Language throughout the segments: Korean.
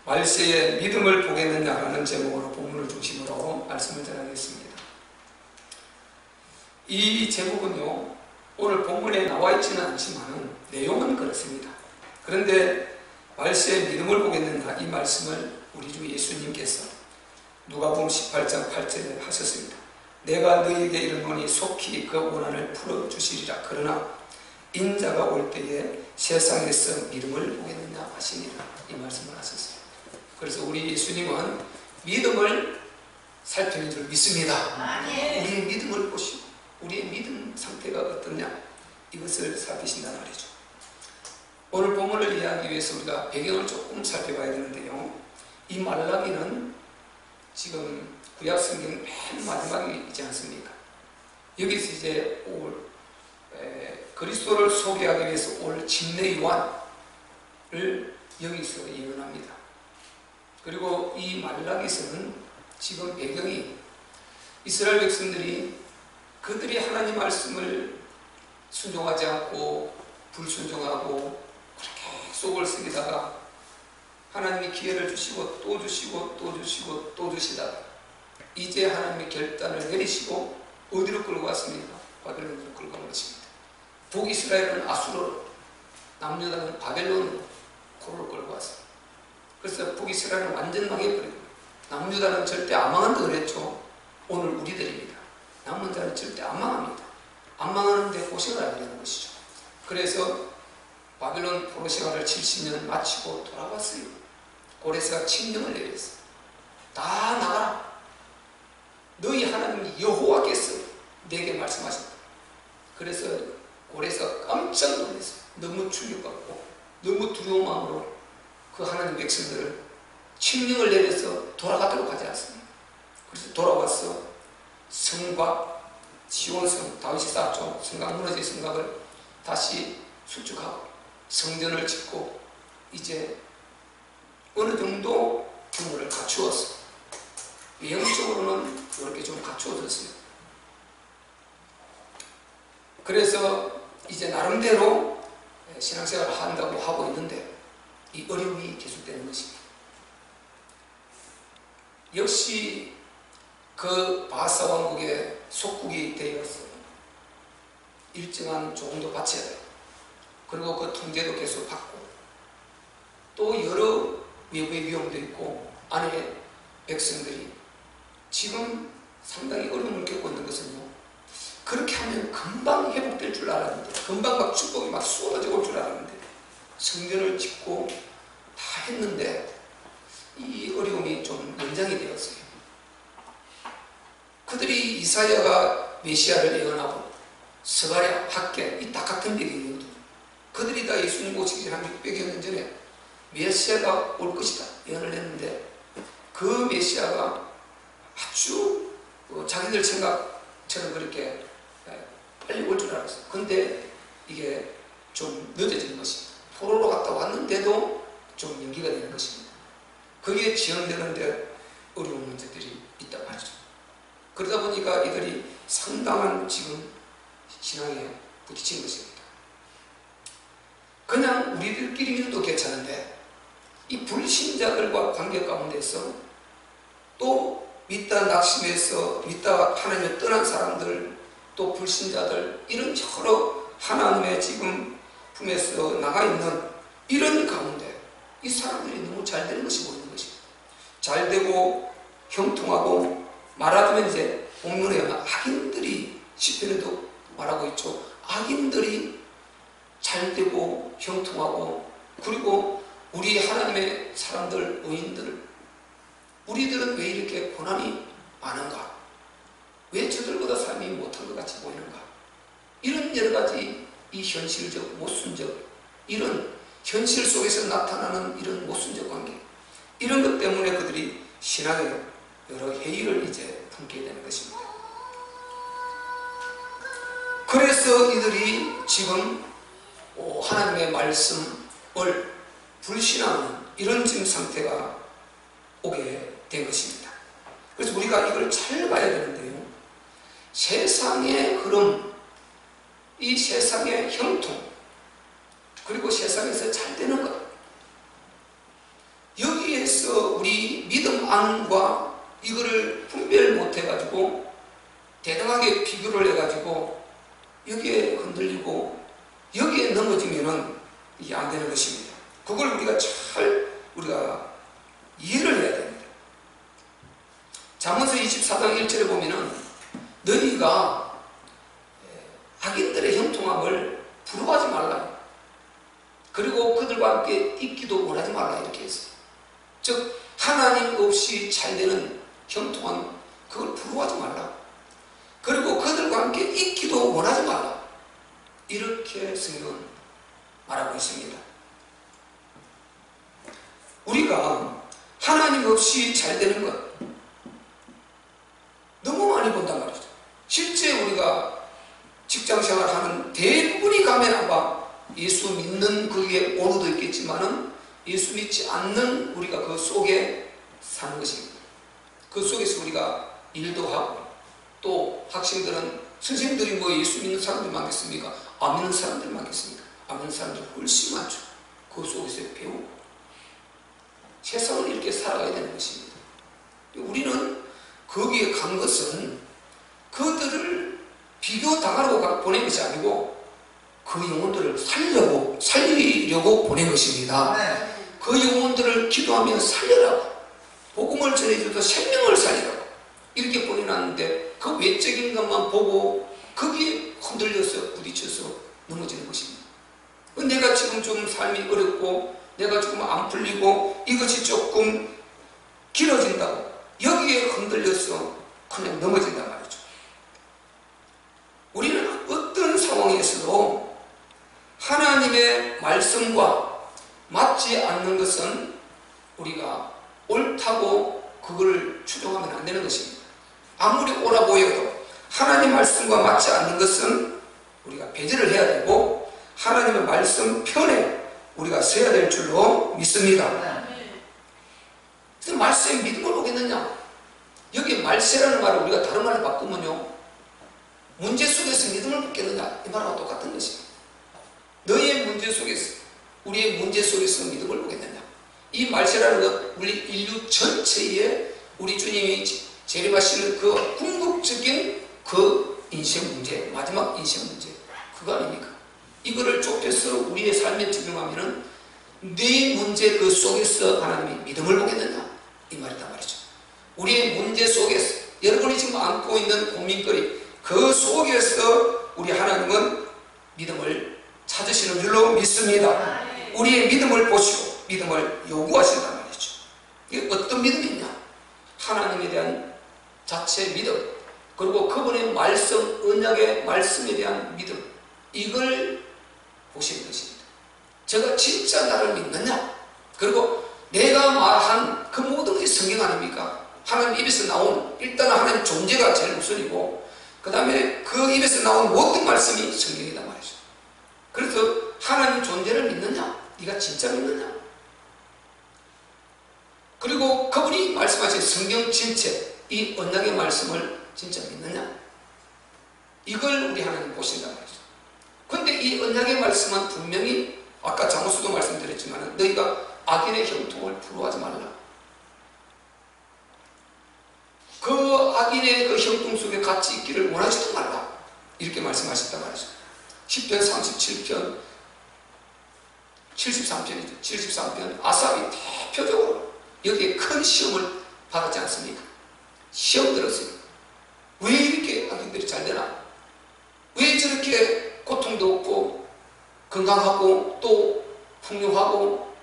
말세에 믿음을 보겠느냐라는 제목으로 본문을 중심으로 말씀을 전하겠습니다. 이 제목은요, 오늘 본문에 나와 있지는 않지만 내용은 그렇습니다. 그런데 말세에 믿음을 보겠느냐, 이 말씀을 우리 주 예수님께서 누가복음 18장 8절에 하셨습니다. 내가 너희에게 이르노니 속히 그 고난을 풀어주시리라. 그러나 인자가 올 때에 세상에서 믿음을 보겠느냐 하시니라. 이 말씀을 하셨어요. 그래서 우리 예수님은 믿음을 살피는 줄 믿습니다. 우리의 믿음을 보시고 우리의 믿음 상태가 어떠냐, 이것을 살피신단 말이죠. 오늘 본문을 이해하기 위해서 우리가 배경을 조금 살펴봐야 되는데요, 이 말라기는 지금 구약성경 맨 마지막에 있지 않습니까? 여기서 이제 그리스도를 소개하기 위해서 올 침례 요한을 여기서 예언합니다. 그리고 이 말라기서는 지금 배경이 이스라엘 백성들이 그들이 하나님 말씀을 순종하지 않고 불순종하고 그렇게 속을 썩이다가 하나님이 기회를 주시고 또 주시고 또 주시고 또 주시다가 이제 하나님의 결단을 내리시고 어디로 끌고 갔습니까? 바벨론으로 끌고 간 것입니다. 북이스라엘은 아수르로, 남유다는 바벨론으로 고를 끌고 왔습니다. 그래서 북이스라엘은 완전 망해버리고, 남유다는 절대 안 망한다 그랬죠. 오늘 우리들입니다. 남은 자는 절대 안 망합니다. 안 망하는데 고생을 하게 되는 것이죠. 그래서 바벨론 포로 생활을 70년 마치고 돌아왔어요. 고레스가 칙령을 내렸어요. 다 나가라. 너희 하나님 여호와께서 내게 말씀하셨다. 그래서 고레스가 깜짝 놀랐어요. 너무 충격받고 너무 두려운 마음으로 그 하나님 백성들을 칙령을 내려서 돌아가도록 하지 않습니다. 그래서 돌아와서 성과 시온성, 다윗이 쌓았죠. 성곽 무너진 성곽을 다시 수축하고 성전을 짓고 이제 어느 정도 규모를 갖추었어. 영적으로는 이렇게 좀 갖추어졌어요. 그래서 이제 나름대로 신앙생활을 한다고 하고 있는데 이 어려움이 계속되는 것입니다. 역시 그 바사 왕국의 속국이 되어서 일정한 조공도 바쳐야 돼요. 그리고 그 통제도 계속 받고 또 여러 외부의 위험도 있고 안에 백성들이 지금 상당히 어려움을 겪고 있는 것은요, 그렇게 하면 금방 회복될 줄 알았는데, 금방 막 축복이 막 쏟아져 올 줄 알았는데, 성전을 짓고 다 했는데 이 어려움이 좀 연장이 되었어요. 그들이 이사야가 메시아를 예언하고 스가랴, 학개, 이 다 같은 배경이거든요. 그들이 다 예수님 오시기 전 한 600여 년 전에 메시아가 올 것이다 예언을 했는데, 그 메시아가 아주 자기들 생각처럼 그렇게 빨리 올 줄 알았어요. 근데 이게 좀 늦어지는 것입니다. 포로로 갔다 왔는데도 좀 연기가 되는 것입니다. 그게 지연되는데 어려운 문제들이 있단 말이죠. 그러다 보니까 이들이 상당한 지금 신앙에 부딪힌 것입니다. 그냥 우리들끼리도 괜찮은데 이 불신자들과 관계 가운데서 또 믿다 낙심해서 믿다 하나님을 떠난 사람들, 또 불신자들, 이런 여러 하나님의 지금 품에서 나가 있는 이런 가운데 이 사람들이 너무 잘 되는 것이 보이는 것입니다. 잘 되고 형통하고, 말하자면 이제 본문에 악인들이, 시편에도 말하고 있죠. 악인들이 잘 되고 형통하고, 그리고 우리 하나님의 사람들, 의인들, 우리들은 왜 이렇게 고난이 많은가? 왜 저들보다 삶이 못한 것 같이 보이는가? 이런 여러 가지 이 현실적, 모순적, 이런 현실 속에서 나타나는 이런 모순적 관계, 이런 것 때문에 그들이 신앙에 여러 해이를 이제 품게 되는 것입니다. 그래서 이들이 지금 하나님의 말씀을 불신하는 이런 지금 상태가 오게 된 것입니다. 그래서 우리가 이걸 잘 봐야 되는데요, 세상의 흐름, 이 세상의 형통, 그리고 세상에서 잘 되는 것, 여기에서 여기서 우리 믿음 안과 이거를 분별 못해가지고 대등하게 비교를 해가지고 여기에 흔들리고 여기에 넘어지면은 이게 안 되는 것입니다. 그걸 우리가 잘 이해를 해야 됩니다. 잠언서 24장 1절에 보면은 너희가 악인들의 형통함을 부러워하지 말라. 그리고 그들과 함께 있기도 원하지 말라 이렇게 했어요. 즉 하나님 없이 잘되는 형통함 그걸 부러워하지 말라. 그리고 그들과 함께 있기도 원하지 말라. 이렇게 성경은 말하고 있습니다. 우리가 하나님 없이 잘되는 것 너무 많이 본단 말이죠. 실제 우리가 직장생활 하는 대부분이 가면 아마 예수 믿는 그게 오류도 있겠지만은 예수 믿지 않는 우리가 그 속에 사는 것입니다. 그 속에서 우리가 일도 하고 또 학생들은 선생님들이 뭐 예수 믿는 사람들 많겠습니까? 안 믿는 사람들 많겠습니까? 안 믿는 사람들 훨씬 많죠. 그 속에서 배우고 세상을 이렇게 살아가야 되는 것입니다. 우리는 거기에 간 것은 그들을 비교당하려고 보낸 것이 아니고 그 영혼들을 살리려고 보낸 것입니다. 네. 그 영혼들을 기도하며 살려라. 복음을 전해줘도 생명을 살리라고 이렇게 보내놨는데 그 외적인 것만 보고 거기에 흔들려서 부딪혀서 넘어지는 것입니다. 내가 지금 좀 삶이 어렵고 내가 조금 안 풀리고 이것이 조금 길어진다고 여기에 흔들려서 그냥 넘어진단 말이죠. 우리는 어떤 상황에서도 하나님의 말씀과 맞지 않는 것은 우리가 옳다고 그걸 추종하면 안 되는 것입니다. 아무리 옳아 보여도 하나님 말씀과 맞지 않는 것은 우리가 배제를 해야 되고 하나님의 말씀 편에 우리가 서야 될 줄로 믿습니다. 그래서 말세에 믿음을 보겠느냐? 여기 말세라는 말을 우리가 다른 말로 바꾸면요 문제 속에서 믿음을 보겠느냐? 이 말하고 똑같은 것입니다. 너의 문제 속에서 우리의 문제 속에서 믿음을 보겠느냐? 이 말세라는 것 우리 인류 전체에 우리 주님이 재림하시는 그 궁극적인 그 인생 문제, 마지막 인생 문제 그거 아닙니까? 이거를 좁혀서 우리의 삶에 적용하면은 네 문제 그 속에서 하나님이 믿음을 보겠느냐? 이 말이단 말이죠. 우리의 문제 속에서 여러분이 지금 안고 있는 고민거리 그 속에서 우리 하나님은 믿음을 찾으시는 줄로 믿습니다. 우리의 믿음을 보시고 믿음을 요구하신단 말이죠. 이게 어떤 믿음이냐? 하나님에 대한 자체 믿음 그리고 그분의 말씀, 언약의 말씀에 대한 믿음 이걸 보시는 것입니다. 제가 진짜 나를 믿느냐? 그리고 내가 말한 그 모든 것이 성경 아닙니까? 하나님 입에서 나온 일단 하나님 존재가 제일 우선이고 그 다음에 그 입에서 나온 모든 말씀이 성경이란 말이죠. 그래서 하나님 존재를 믿느냐? 네가 진짜 믿느냐? 그리고 그분이 말씀하신 성경 전체 이 언약의 말씀을 진짜 믿느냐? 이걸 우리 하나님 보신단 말이죠. 그런데 이 언약의 말씀은 분명히 아까 잠언서도 말씀드렸지만 너희가 악인의 형통을 부러워하지 말라. 그 악인의 그 형통 속에 같이 있기를 원하지도 말라. 이렇게 말씀하셨단 말이죠. 10편 37편 73편이죠. 73편 아삽이 대표적으로 여기에 큰 시험을 받았지 않습니까? 시험 들었어요. 왜 이렇게 악인들이 잘 되나? 왜 저렇게 고통도 없고 건강하고 또 풍요하고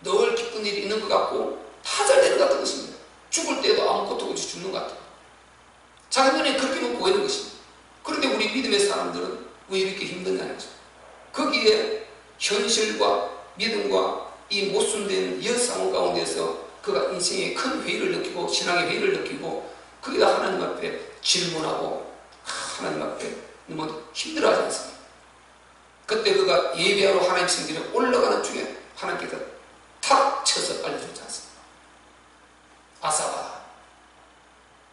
늘 기쁜 일이 있는 것 같고 다 잘 되는 것 같은 것입니다. 죽을 때도 아무것도 없이 죽는 것 같아요. 자기 눈에 그렇게만 보이는 것입니다. 그런데 우리 믿음의 사람들은 왜 이렇게 힘드냐는 거죠. 거기에 현실과 믿음과 이 모순된 역상황 가운데서 그가 인생의 큰 회의를 느끼고 신앙의 회의를 느끼고 거기다 하나님 앞에 질문하고 하나님 앞에 너무 힘들어하지 않습니까? 그때 그가 예배하러 하나님 성전에 올라가는 중에 하나님께서 탁 쳐서 알려주지 않습니까? 아사바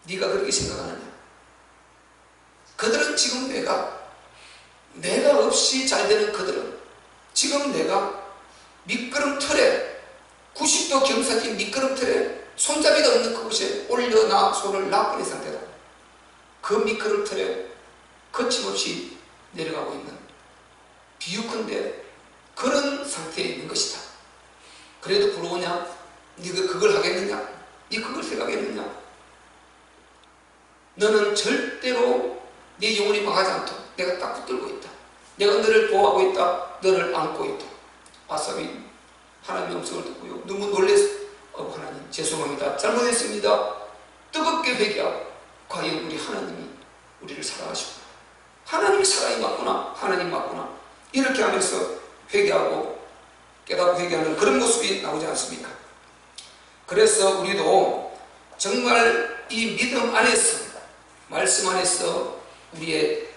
네가 그렇게 생각하느냐? 그들은 지금 내가 없이 잘 되는 그들은 지금 내가 미끄럼틀에 90도 경사진 미끄럼틀에 소를 납분의 상태다. 그 미끄럼틀에 거침없이 내려가고 있는 비유컨대 그런 상태에 있는 것이다. 그래도 부러우냐? 네가 그걸 하겠느냐? 네 그걸 생각했느냐? 너는 절대로 네 영혼이 망하지 않도록 내가 딱 붙들고 있다. 내가 너를 보호하고 있다. 너를 안고 있다. 아삽이 하나님의 음성을 듣고요, 너무 놀래서 하나님 죄송합니다. 잘못했습니다. 뜨겁게 회개하고 과연 우리 하나님이 우리를 사랑하시구나. 하나님이 사랑이 맞구나. 하나님 맞구나. 이렇게 하면서 회개하고 깨닫고 회개하는 그런 모습이 나오지 않습니까? 그래서 우리도 정말 이 믿음 안에서, 말씀 안에서 우리의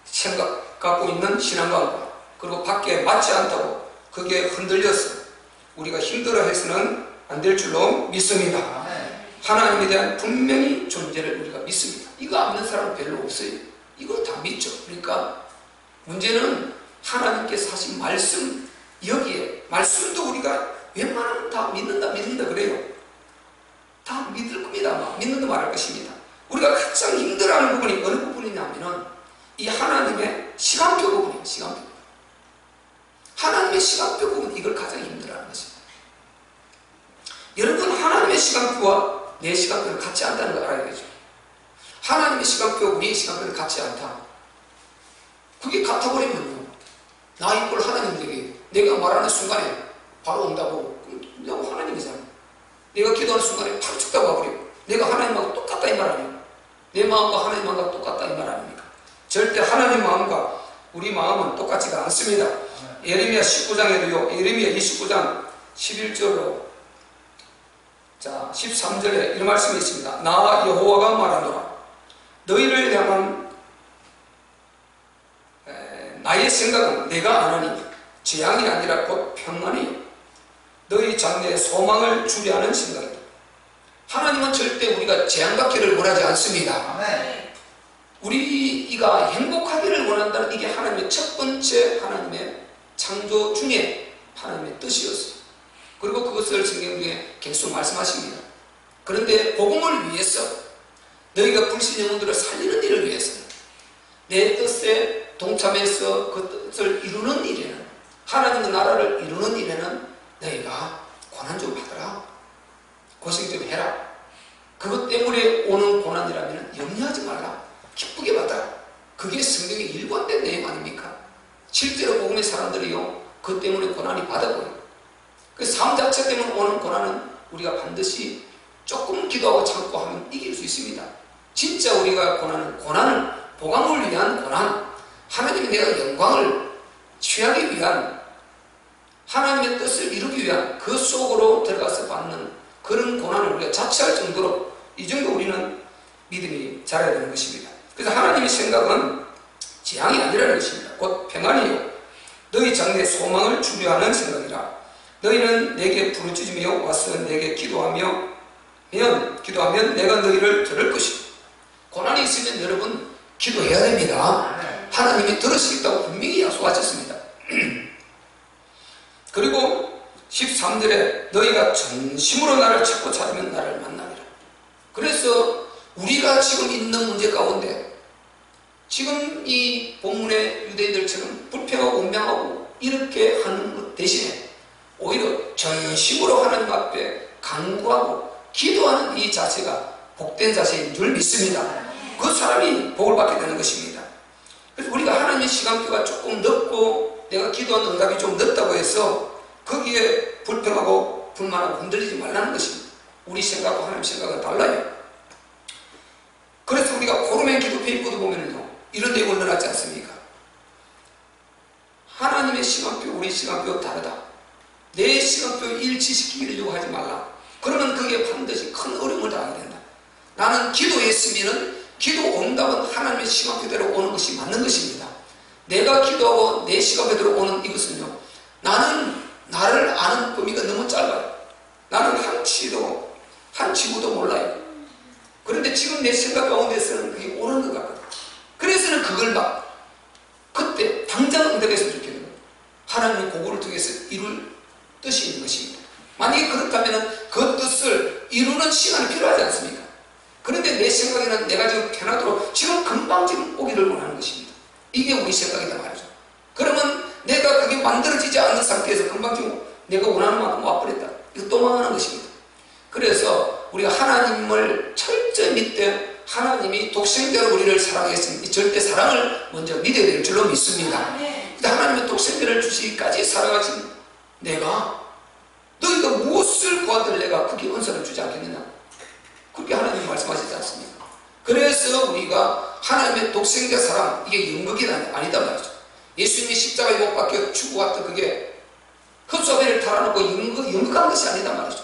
생각 갖고 있는 신앙관과 그리고 밖에 맞지 않다고 그게 흔들려서 우리가 힘들어해서는 안 될 줄로 믿습니다. 하나님에 대한 분명히 존재를 우리가 믿습니다. 이거 안 믿는 사람은 별로 없어요. 이거 다 믿죠. 그러니까 문제는 하나님께서 하신 말씀, 여기에 말씀도 우리가 웬만하면 다 믿는다 그래요. 다 믿을 겁니다. 아마 믿는다 말할 것입니다. 우리가 가장 힘들어하는 부분이 어느 부분이냐면은 이 하나님의 시간표 부분이에요. 시간표. 하나님의 시간표 부분, 이걸 가장 힘들어하는 것입니다. 여러분, 하나님의 시간표와 내 시간표는 같지 않다는 걸 알아야 되죠. 하나님의 시간표, 우리의 시간표는 같지 않다. 그게 같아버리면요, 나 이걸 하나님에게 내가 말하는 순간에 바로 온다고, 내가 하나님이잖아. 내가 기도하는 순간에 바로 죽다고 와버리고, 내가 하나님하고 똑같다 이 말 아니에요. 내 마음과 하나님 마음과 똑같다 이 말 아닙니까? 절대 하나님 마음과 우리 마음은 똑같지가 않습니다. 예레미야 19장에도요, 예레미야 29장 11절로 자 13절에 이런 말씀이 있습니다. 나 여호와가 말하노라. 너희를 향한 나의 생각은 내가 아나니 재앙이 아니라 곧 평안이 너희 장래에 소망을 주려 하는 생각이다. 하나님은 절대 우리가 재앙받기를 원하지 않습니다. 우리가 행복하기를 원한다는 이게 하나님의 첫 번째 하나님의 창조 중에 하나님의 뜻이었어요. 그리고 그것을 성경 중에 계속 말씀하십니다. 그런데 복음을 위해서, 너희가 불신 영혼들을 살리는 일을 위해서, 내 뜻에 동참해서 그 뜻을 이루는 일에는, 하나님의 나라를 이루는 일에는 너희가 고난 좀 받아라. 고생 좀 해라. 그것 때문에 오는 고난이라면 염려하지 말라. 기쁘게 받아라. 그게 성경의 일관된 내용 아닙니까? 실제로 복음의 사람들이요, 그 때문에 고난이 받아버려요. 그 삶 자체 때문에 오는 고난은 우리가 반드시 조금 기도하고 참고 하면 이길 수 있습니다. 진짜 우리가 고난은 보강을 위한 고난, 하나님이 내가 영광을 취하기 위한, 하나님의 뜻을 이루기 위한 그 속으로 들어가서 받는 그런 고난을 우리가 자처할 정도로, 이 정도 우리는 믿음이 자라야 되는 것입니다. 그래서 하나님의 생각은 재앙이 아니라는 것입니다. 곧 평안이요, 너희 장래에 소망을 주려 하는 생각이라. 너희는 내게 부르짖으며 와서 내게 기도하면 내가 너희를 들을 것이다. 고난이 있으면 여러분 기도해야 됩니다. 하나님이 들으시겠다고 분명히 약속하셨습니다. 그리고 13절에 너희가 전심으로 나를 찾고 찾으면 나를 만나리라. 그래서 우리가 지금 있는 문제 가운데, 지금 이 본문의 유대인들처럼 불평하고 원망하고 이렇게 하는 것 대신에 오히려 전심으로 하나님 앞에 간구하고 기도하는 이 자세가 복된 자세인 줄 믿습니다. 그 사람이 복을 받게 되는 것입니다. 그래서 우리가 하나님의 시간표가 조금 늦고 내가 기도한 응답이 좀 늦다고 해서 거기에 불평하고 불만하고 흔들리지 말라는 것입니다. 우리 생각과 하나님 생각은 달라요. 그래서 우리가 고르멘 기도 페이퍼도 보면요, 이런 내용을 넣어놨지 않습니까? 하나님의 시간표, 우리 시간표 다르다. 내 시간표 일치시키기를 요구하지 말라. 그러면 그게 반드시 큰 어려움을 당하게 된다. 나는 기도했으면 기도 응답은 하나님의 시간표대로 오는 것이 맞는 것입니다. 내가 기도하고 내 시간표대로 오는 이것은요, 나는 나를 아는 범위가 너무 짧아요. 나는 한 치부도 몰라요. 그런데 지금 내 생각 가운데서는 그게 오는 것 같거든요. 그래서는 그걸 막 그때 당장 응답했으면 좋겠는 거예요. 하나님의 고구를 통해서 이룰 뜻이 있는 것입니다. 만약에 그렇다면 그 뜻을 이루는 시간이 필요하지 않습니까? 그런데 내 생각에는 내가 지금 편하도록 지금 금방 지금 오기를 원하는 것입니다. 이게 우리 생각이다 말이죠. 그러면 내가 그게 만들어지지 않는 상태에서 금방 지금 내가 원하는 만큼 와버렸다. 이거 또 망하는 것입니다. 그래서 우리가 하나님을 철저히 믿되 하나님이 독생자로 우리를 사랑했으니 절대 사랑을 먼저 믿어야 될 줄로 믿습니다. 근데 하나님의 독생자를 주시기까지 사랑하신 내가 너희가 무엇을 구하든 내가 그게 은사를 주지 않겠느냐, 그렇게 하나님 말씀하시지 않습니까? 그래서 우리가 하나님의 독생자 사랑, 이게 연극이 아니다 말이죠. 예수님이 십자가에 못 박혀 죽어왔던 그게 헛소리를 달아놓고 연극한 것이 아니다 말이죠.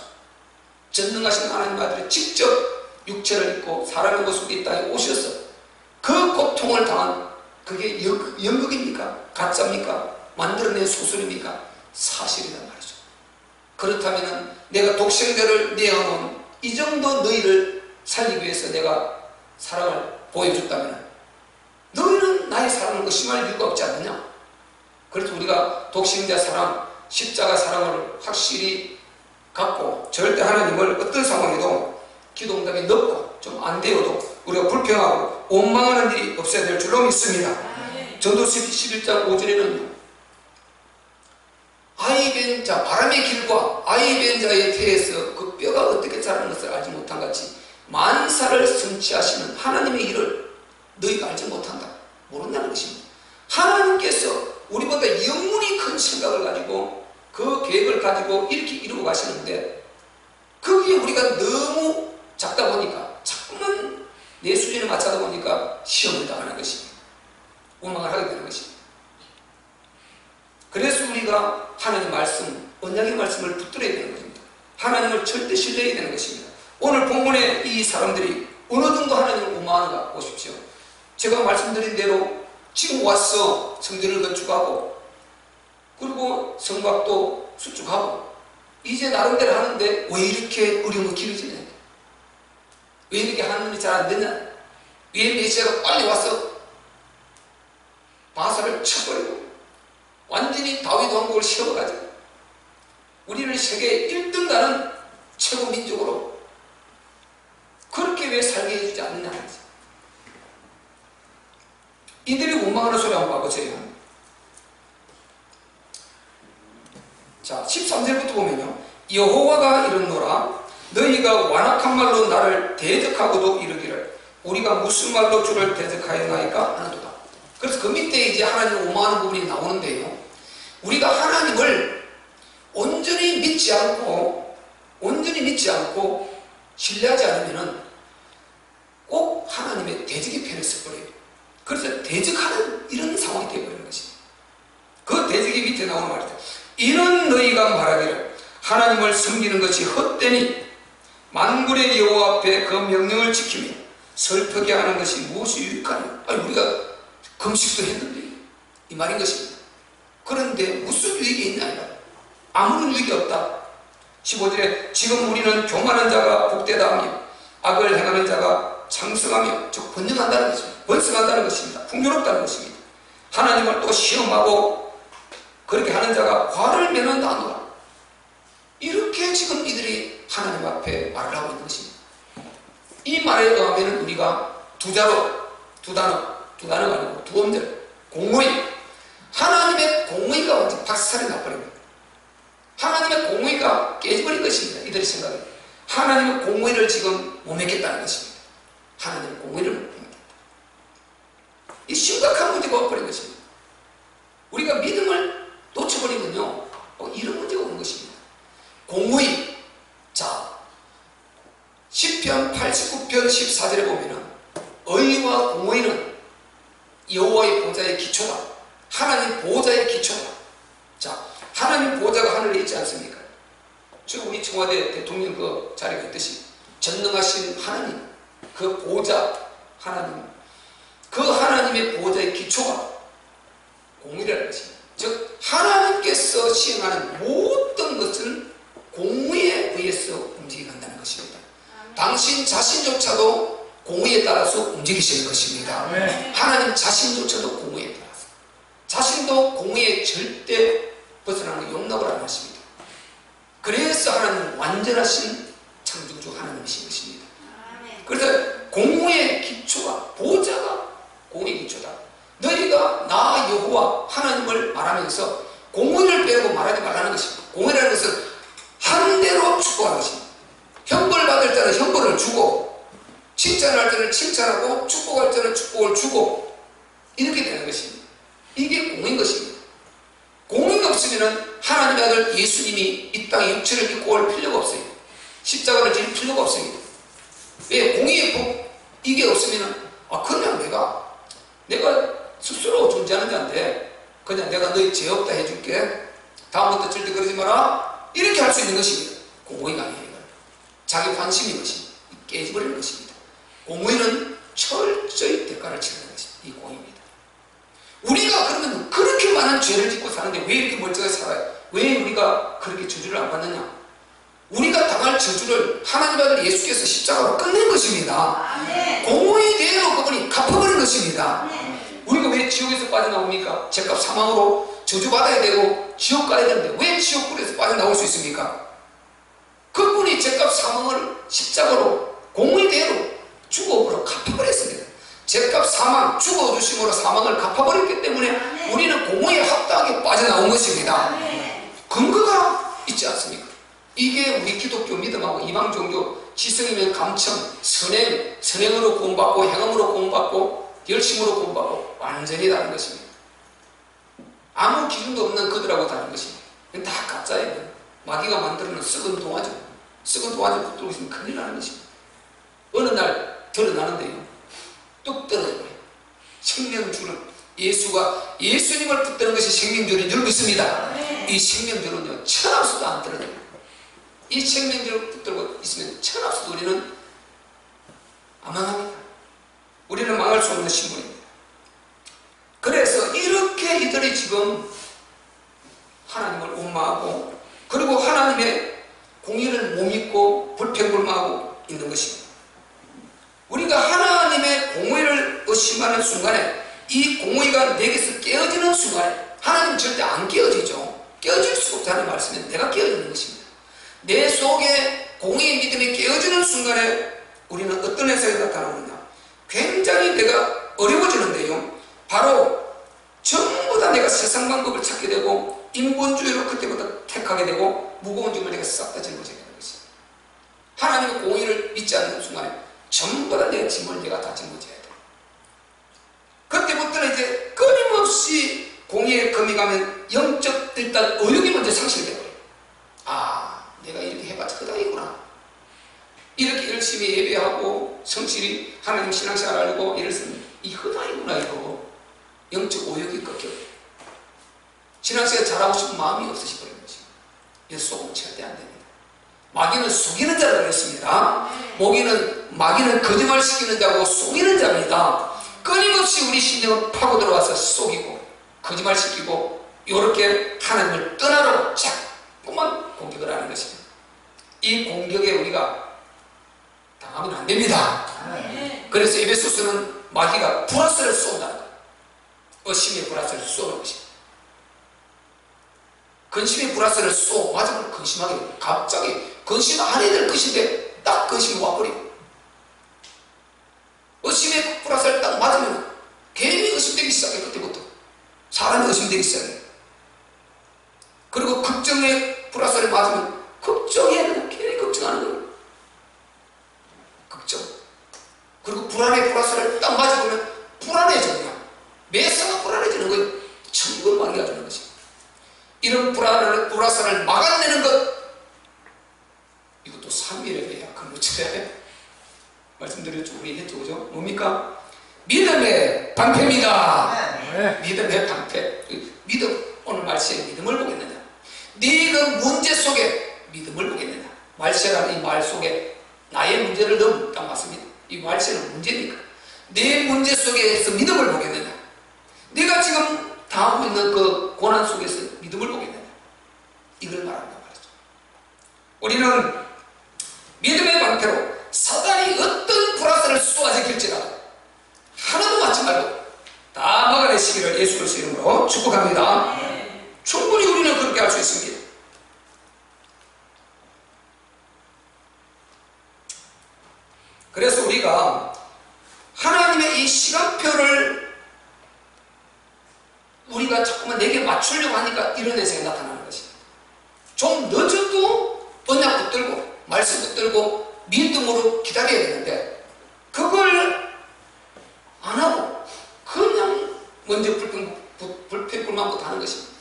전능하신 하나님 아들이 직접 육체를 입고 사람의 모습으로 이 땅에 오셔서 그 고통을 당한 그게 연극입니까? 가짜입니까? 만들어낸 소설입니까? 사실이란 말이죠. 그렇다면 내가 독생자를 내어놓은 이 정도 너희를 살리기 위해서 내가 사랑을 보여줬다면 너희는 나의 사랑을 의심할 이유가 없지 않느냐? 그래서 우리가 독생자 사랑, 십자가 사랑을 확실히 갖고 절대 하나님을 어떤 상황에도 기도응답이 늦고 좀 안 되어도 우리가 불평하고 원망하는 일이 없어야 될 줄로 믿습니다. 전도서 11장 5절에는 아이벤 자, 바람의 길과 아이벤 자의 태에서 그 뼈가 어떻게 자라는 것을 알지 못한 같이 만사를 성취하시는 하나님의 일을 너희가 알지 못한다, 모른다는 것입니다. 하나님께서 우리보다 영문이 큰 생각을 가지고 그 계획을 가지고 이렇게 이루어 가시는데 거기에 우리가 너무 작다 보니까 자꾸만 내 수준에 맞춰다 보니까 시험을 당하는 것입니다. 원망을 하게 되는 것입니다. 그래서 우리가 하나님 말씀, 언약의 말씀을 붙들어야 되는 것입니다. 하나님을 절대 신뢰해야 되는 것입니다. 오늘 본문에 이 사람들이 어느 정도 하나님을 원망하는가 보십시오. 제가 말씀드린 대로 지금 와서 성전을 건축하고 그리고 성곽도 수축하고 이제 나름대로 하는데 왜 이렇게 어려움이 길어지냐, 왜 이렇게 하는 일이 잘 안 되냐, 왜 메시아가 빨리 와서 바사를 쳐버리고 완전히 다윗 왕국을 세워가지고 우리를 세계 1등 가는 최고 민족으로 그렇게 왜 살게 해주지 않느냐 하지. 이들이 원망하는 소리 한번 봐보세요. 자, 13절부터 보면요, 여호와가 이르노라 너희가 완악한 말로 나를 대적하고도 이르기를 우리가 무슨 말로 주를 대적하였나이까 하는도다. 그래서 그 밑에 이제 하나님을 원망하는 부분이 나오는데요, 우리가 하나님을 온전히 믿지 않고 신뢰하지 않으면 꼭 하나님의 대적의 편에 서버려요. 그래서 대적하는 이런 상황이 되어버리는 것입니다. 그 대적의 밑에 나오는 말이죠. 이는 너희가 말하기를 하나님을 섬기는 것이 헛되니 만군의 여호와 앞에 그 명령을 지키며 설득게 하는 것이 무엇이 유익하냐. 아니, 우리가 금식도 했는데 이 말인 것입니다. 그런데 무슨 유익이 있냐? 아무런 유익이 없다. 15절에 지금 우리는 교만한 자가 복되다하며 악을 행하는 자가 창성하며 즉 번영한다는 것입니다. 번성한다는 것입니다. 풍요롭다는 것입니다. 하나님을 또 시험하고 그렇게 하는 자가 화를 매는다 하노라. 이렇게 지금 이들이 하나님 앞에 말을 하고 있는 것입니다. 이 말에 의하면 우리가 두 단어가 아니고 두 음절, 공의, 하나님의 공의가 완전 박살이 나버립니다. 하나님의 공의가 깨져버린 것입니다. 이들의 생각에 하나님의 공의를 지금 못 맺겠다는 것입니다. 하나님의 공의를 못 맺겠다. 이 심각한 문제가 와버린 것입니다. 우리가 믿음을 놓쳐버리면요, 이런 문제가 오는 것입니다. 공의. 자, 시편 89편 14절에 보면은 의와 공의는 여호와의 보좌의 기초다. 하나님 보좌의 기초다. 자, 하나님 보좌가 하늘에 있지 않습니까? 지금 우리 청와대 대통령 그 자리가 있듯이 전능하신 하나님, 그 보좌 하나님, 그 하나님의 보좌의 기초가 공의라는 것입니다. 즉 하나님께서 시행하는 모든 것은 공의에 의해서 움직여간다는 것입니다. 당신 자신조차도 공의에 따라서 움직이시는 것입니다. 하나님 자신조차도 공의에 따라서, 자신도 공의에 절대 벗어나는 걸 용납을 안 하십니다. 그래서 하나님은 완전하신 창조주 하나님이신 것입니다. 그래서 공의의 기초가, 보좌가 공의의 기초다. 너희가 나 여호와 하나님을 말하면서 공의를 빼고 말하지 말라는 것입니다. 공의라는 것은 한 대로 축복하는 것입니다. 형벌 받을 때는 형벌을 주고, 칭찬할 때는 칭찬하고, 축복할 때는 축복을 주고, 이렇게 되는 것입니다. 이게 공의인 것입니다. 공의가 없으면 하나님의 아들 예수님이 이 땅에 육체를 입고 올 필요가 없어요. 십자가를 질 필요가 없습니다. 왜? 공의의 법, 이게 없으면 그냥 내가 스스로 존재하는 자인데 그냥 내가 너희 죄 없다 해줄게, 다음부터 절대 그러지 마라, 이렇게 할 수 있는 것입니다. 공의가 아니에요. 자기 관심인 것입니다. 깨져버리는 것입니다. 공의는 철저히 대가를 치르는 것입니다. 이 공의입니다. 우리가 그러면 그렇게 많은 죄를 짓고 사는데 왜 이렇게 멀쩡하게 살아요? 왜 우리가 그렇게 저주를 안 받느냐? 우리가 당할 저주를 하나님 아들 예수께서 십자가로 끝낸 것입니다. 공의대로 그분이 갚아버린 것입니다. 우리가 왜 지옥에서 빠져나옵니까? 죄값 사망으로 저주받아야 되고 지옥 가야 되는데 왜 지옥불에서 빠져나올 수 있습니까? 그분이 죄값 사망을 십자가로 공의대로 죽어버려 갚아버렸습니다. 죄값 사망, 죽어주심으로 사망을 갚아버렸기 때문에 우리는 공의에 합당하게 빠져나온 것입니다. 근거가 있지 않습니까? 이게 우리 기독교 믿음하고 이방 종교 지성이면 감청, 선행으로 구원받고 행함으로 구원받고 열심으로 구원받고 완전히 다른 것입니다. 아무 기준도 없는 그들하고 다른 것입니다. 다 가짜예요. 마귀가 만들어놓은 썩은 동화죠. 썩은 동화를 붙들고 있으면 큰일 나는 것입니다. 어느 날 드러나는데요, 뚝 떨어져요. 생명줄은 예수님을 붙드는 것이 생명줄인 줄 믿습니다. 이 생명줄은요, 천합수도 안 떨어져요. 이 생명줄을 붙들고 있으면 천합수도 우리는 안 망합니다. 우리는 망할 수 없는 신분입니다. 그래서 이렇게 이들이 지금 하나님을 원망하고 그리고 하나님의 공의를 못 믿고 불평불만하고 있는 것입니다. 우리가 하나님의 공의를 의심하는 순간에 이 공의가 내게서 깨어지는 순간에 하나님 절대 안 깨어지죠. 깨어질 수가 없다는 말씀은 내가 깨어지는 것입니다. 내 속에 공의의 믿음이 깨어지는 순간에 우리는 어떤 현상이 나타나느냐, 굉장히 내가 어려워지는데요, 바로 전부 다 내가 세상 방법을 찾게 되고 인본주의로 그때부터 택하게 되고 무거운 짐을 내가 싹 다 짊어지게 되는 것입니다. 하나님의 공의를 믿지 않는 순간에 전부 다 내 짐을 내가 다 짊어져야 돼. 그때부터는 이제 끊임없이 공의에 금이 가면 영적 일단 의욕이 먼저 상실되고요. 내가 이렇게 해봤자 그다이구나. 이렇게 열심히 예배하고 성실히 하나님 신앙생활 알고 이랬으면 이 그다이구나. 이거 영적 오욕이 꺾여요. 신앙생활 잘하고 싶은 마음이 없으시버리는 것입니다. 이거 속으면 절대 안 됩니다. 마귀는 속이는 자라고 했습니다. 마귀는 거짓말 시키는 자고 속이는 자입니다. 끊임없이 우리 심령을 파고 들어와서 속이고 거짓말 시키고 이렇게 하나님을 떠나려고 자꾸만 공격을 하는 것입니다. 이 공격에 우리가 당하면 안 됩니다. 그래서 에베소서는 마귀가 불화살을 쏜다는 거예요. 의심의 불화살을 쏘는 것입니다. 근심의 불화살을 쏘 맞으면 근심하게 돼요. 갑자기 근심 안 해야 될 것인데 딱 근심이 와버리고, 의심의 불화살을 딱 맞으면 괜히 의심되기 시작해. 그때부터 사람이 의심되기 시작해. 그리고 걱정의 불화살을 맞으면 걱정해야 되는, 괜히 걱정하는 거예요. 걱정. 그리고 불안의 불화살을 딱 맞으면 불안해져. 그냥 매사가 불안해지는 거예요. 천국 마귀가 주는 것입니다. 이런 불화살을 막아내는 것, 이것도 삼위를 해야 근무쳐야 말씀드렸죠. 우리 했죠. 그죠? 뭡니까? 믿음의 방패입니다. 믿음의 방패. 믿음, 오늘 말세에 믿음을 보겠느냐? 네 그 문제 속에 믿음을 보겠느냐? 말세라는 이 말 속에 나의 문제를 넣으면 딱 맞습니다. 이 말세는 문제니까. 내 문제 속에서 믿음을 보겠느냐? 내가 지금 당하고 있는 그 고난 속에서 믿음을 보겠느냐? 이걸 말한단 말이죠. 우리는 믿음의 방패로 사단이 어떤 불화살을 쏘아제킬지라도 하나도 맞지 말고 다 막아내시기를 예수 그리스도 이름으로 축복합니다. 충분히 우리는 그렇게 할 수 있습니다. 그래서 우리가 하나님의 이 시간표를 우리가 자꾸만 내게 맞추려고 하니까 이런 내색이 나타나는 것입니다. 좀 늦어도 언약 붙들고 말씀 붙들고 믿음으로 기다려야 되는데 그걸 안 하고 그냥 먼저 불평불만부터 하는 것입니다.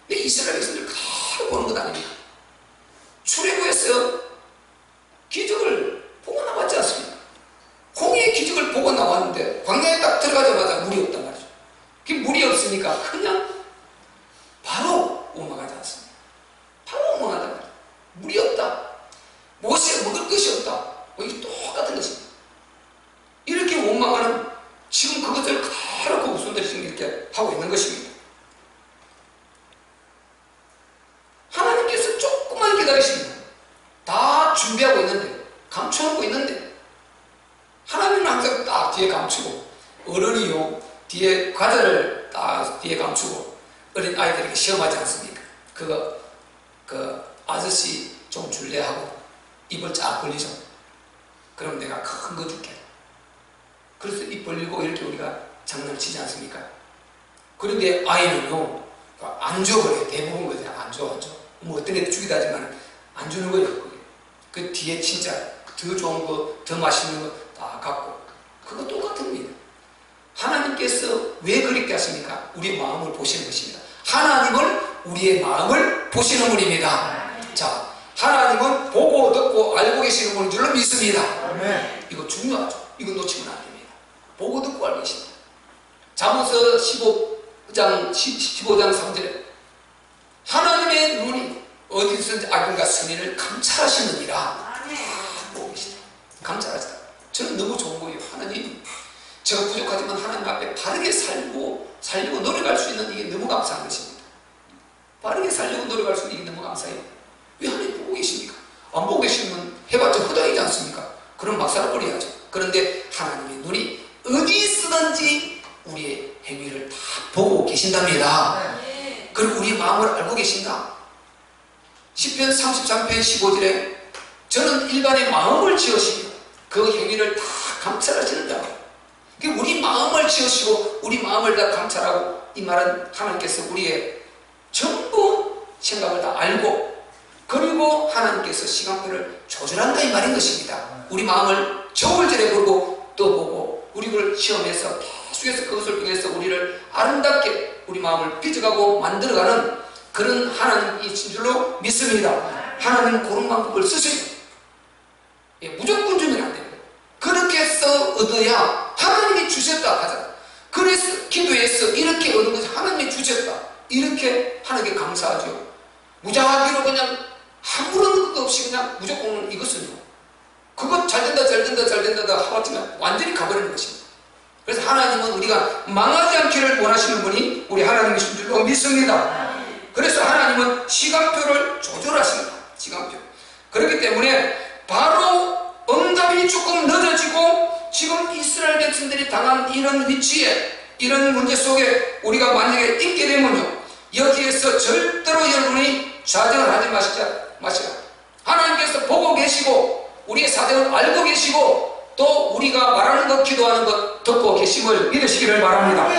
근데 이스라엘 백성들 그대로 보는 것 아닙니까? 출애굽에서 기적을 보고 나왔지 않습니까? 홍해의 기적을 보고 나왔는데 광야에 딱 들어가자마자 물이 없단 말이죠. 그 물이 없으니까 그냥 바로 원망하지 않습니다. 바로 원망한단 말이죠. 물이 없다. 무엇이 먹을 것이 없다. 이게 똑같은 것입니다. 이렇게 원망하는 지금 그것을 그대로 그 후손들이 지금 이렇게 하고 있는 것입니다. 하나님께서 조금만 기다리시면 다 준비하고 있는데 감춰놓고 있는데 하나님은 항상 딱 뒤에 감추고 어른이요 뒤에 과자를 딱 뒤에 감추고 어린 아이들에게 시험하지 않습니까? 그 아저씨 좀 줄래 하고 입을 쫙 벌리죠. 그럼 내가 큰 거 줄게. 그래서 입 벌리고 이렇게 우리가 장난을 치지 않습니까? 그런데 아이는요 안 줘 그래. 대부분 그래. 안 줘. 뭐 어떤 애들 주기도 하지만 안 주는 거예요. 그게. 그 뒤에 진짜 더 좋은 거, 더 맛있는 거 다 갖고 그거 똑같은 겁니다. 하나님께서 왜 그렇게 하십니까? 우리의 마음을 보시는 것입니다. 하나님은 우리의 마음을 보시는 분입니다. 자, 하나님은 보고 듣고 알고 계시는 분인 줄로 믿습니다. 이거 중요하죠. 이거 놓치면 안 됩니다. 보고 듣고 알고 계십니다. 잠언서 15장 3절에 하나님의 눈이 어디서든지 악인과 선인을 감찰하시느니라. 보고 계시다. 감찰하시다. 저는 너무 좋은 거예요. 하나님, 제가 부족하지만 하나님 앞에 바르게 살려고 노력할 수 있는 이게 너무 감사한 것입니다. 바르게 살려고 노력할 수 있는 이게 너무 감사해요. 왜 하나님 보고 계십니까? 안 보고 계시면 해봤자 허당이지 않습니까? 그럼 막사를 버려야죠. 그런데 하나님의 눈이 어디 쓰든지 우리의 행위를 다 보고 계신답니다. 그리고 우리 마음을 알고 계신다. 시편 33편 15절에 저는 일반의 마음을 지으시며 그 행위를 다 감찰하시는 자. 우리 마음을 지으시고 우리 마음을 다 감찰하고 이 말은 하나님께서 우리의 전부 생각을 다 알고 그리고 하나님께서 시간표를 조절한다 이 말인 것입니다. 우리 마음을 저울절에 보고 또 보고 우리를 시험해서 계속해서 그것을 통해서 우리를 아름답게 우리 마음을 빚어가고 만들어가는 그런 하나님이신 줄로 믿습니다. 하나님은 그런 방법을 쓰시고 무조건 주면 안 됩니다. 그렇게 해서 얻어야 하나님이 주셨다 하잖아. 그래서 기도해서 이렇게 얻은 것이 하나님이 주셨다 이렇게 하나님께 감사하죠. 무작위로 그냥 아무런 것도 없이 그냥 무조건 이것은요 그것 잘된다 하지만 완전히 가버리는 것입니다. 그래서 하나님은 우리가 망하지 않기를 원하시는 분이 우리 하나님이신 줄로 믿습니다. 그래서 하나님은 시간표를 조절하십니다. 시간표. 그렇기 때문에 바로 응답이 조금 늦어지고 지금 이스라엘 백성들이 당한 이런 위치에 이런 문제 속에 우리가 만약에 있게 되면요 여기에서 절대로 여러분이 좌절을 하지 마시라. 하나님께서 보고 계시고 우리의 사정을 알고 계시고 또 우리가 말하는 것 기도하는 것 듣고 계심을 믿으시기를 바랍니다.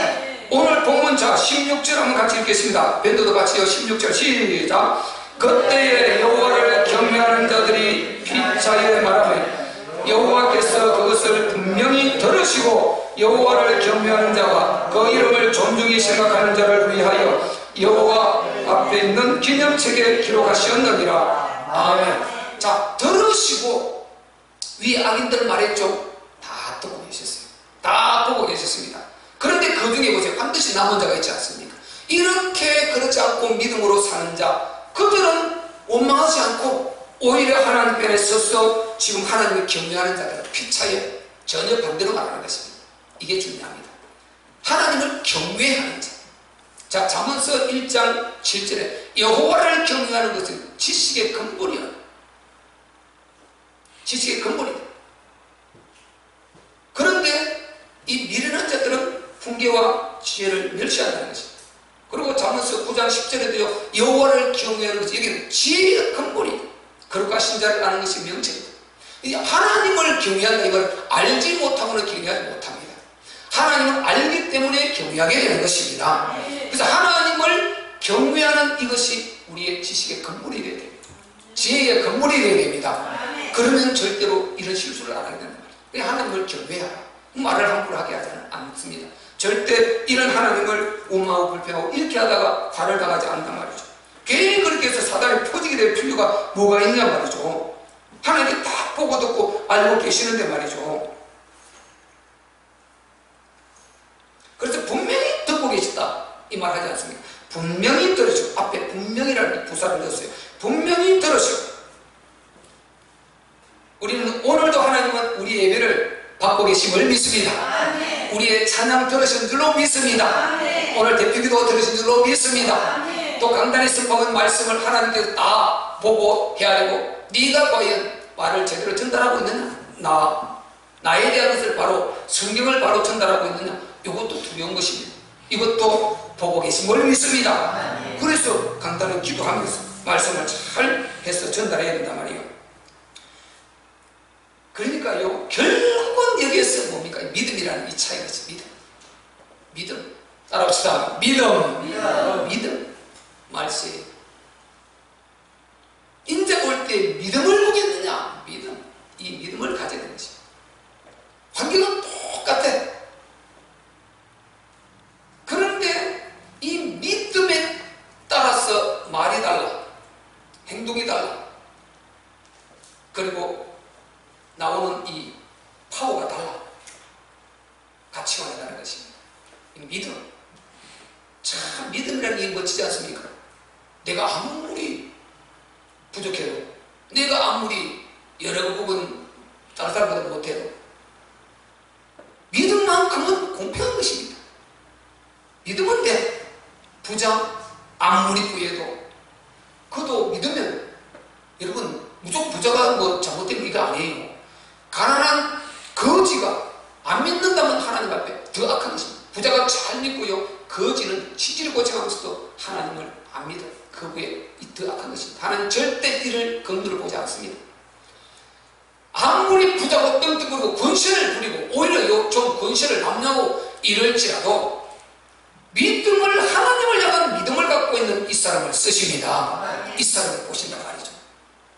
오늘 본문자 16절 한번 같이 읽겠습니다. 밴드도 같이요. 16절 시작. 그때에 여호와를 경외하는 자들이 피차에 말하며 여호와께서 그것을 분명히 들으시고 여호와를 경외하는 자와 그 이름을 존중히 생각하는 자를 위하여 여호와 앞에 있는 기념책에 기록하시었느니라. 아멘. 자, 들으시고 위에 악인들 말했죠. 다 듣고 계셨어요. 다 보고 계셨습니다. 그런데 그 중에 보세요. 반드시 남은 자가 있지 않습니까? 이렇게 그렇지 않고 믿음으로 사는 자 그들은 원망하지 않고 오히려 하나님 편에 서서 지금 하나님을 경외하는 자들은 피차에 전혀 반대로 말하는 것입니다. 이게 중요합니다. 하나님을 경외하는 자. 자, 잠언서 1장 7절에 여호와를 경외하는 것은 지식의 근본이야. 지식의 근본이다. 그런데 이 미련한 자들은 훈계와 지혜를 멸시한다는 것입니다. 그리고 잠언서 9장 10절에도요 여호와를 경외하는 것이 여기는 지혜의 근본이다. 거룩한 신자를 아는 것이 명체입니다. 하나님을 경외한다 이걸 알지 못하고는 경외하지 못합니다. 하나님을 알기 때문에 경외하게 되는 것입니다. 그래서 하나님을 경외하는 이것이 우리의 지식의 근본이 되어야 됩니다. 지혜의 근본이 되어야 됩니다. 그러면 절대로 이런 실수를 안 하게 되는 거예요. 그냥 하나님을 경외하라. 말을 함부로 하게 하지 않습니다. 절대 이런 하나님을 원망하고 불평하고 이렇게 하다가 화를 당하지 않는단 말이죠. 괜히 그렇게 해서 사단에 퍼지게 될 필요가 뭐가 있냐 말이죠. 하나님이 다 보고 듣고 알고 계시는데 말이죠. 그래서 분명히 듣고 계시다 이 말 하지 않습니까? 분명히 들으시고, 앞에 분명히라는 부사를 넣었어요. 분명히 들으시고. 우리는 오늘도 하나님은 우리 예배를 받고 계심을 믿습니다. 아멘. 우리의 찬양 들으신 줄로 믿습니다. 아멘. 오늘 대표기도 들으신 줄로 믿습니다. 아멘. 또 강단에서 먹은 말씀을 하나님께서 다 보고 헤아리고, 네가 과연 말을 제대로 전달하고 있느냐, 나에 대한 것을 바로 성경을 바로 전달하고 있느냐, 이것도 두려운 것입니다. 이것도 보고 계심을 믿습니다. 아멘. 그래서 강단은 기도하면서 말씀을 잘 해서 전달해야 된단 말이에요. 그러니까요, 결국은 여기에서 뭡니까? 믿음이라는 이 차이가 있어요. 믿음. 따라합시다. 믿음. 말씀. 인자가 올 때 믿음을 보겠느냐? 믿음. 이 믿음을 가져야 되는 것이에요. 환경은 똑같아. 그런데 이 믿음에 따라서 말이 달라. 행동이 달라. 그리고 나오는 이 파워가 달라. 가치가 다르다는 것입니다. 이 믿음. 참, 믿음이라는 게 멋지지 않습니까? 내가 아무리 부족해도, 내가 아무리 여러 부분 다른 사람보다 못해도, 믿음만큼은 공평한 것입니다. 믿음은 내 부자 아무리 부해도, 그도 믿으면, 여러분, 무조건 부자가 뭐 잘못된 게 아니에요. 가난한 거지가 안 믿는다면 하나님 앞에 더 악한 것입니다. 부자가 잘 믿고요, 거지는 치질을 고쳐가면서도 하나님을 안 믿어. 그거에 더 악한 것입니다. 하나님 절대 이를 긍휼을 보지 않습니다. 아무리 부자고 떵떵거리고 권세를 부리고 오히려 좀 권세를 남용하고 이럴지라도 믿음을, 하나님을 향한 믿음을 갖고 있는 이 사람을 쓰십니다. 이 사람을 보신단 말이죠.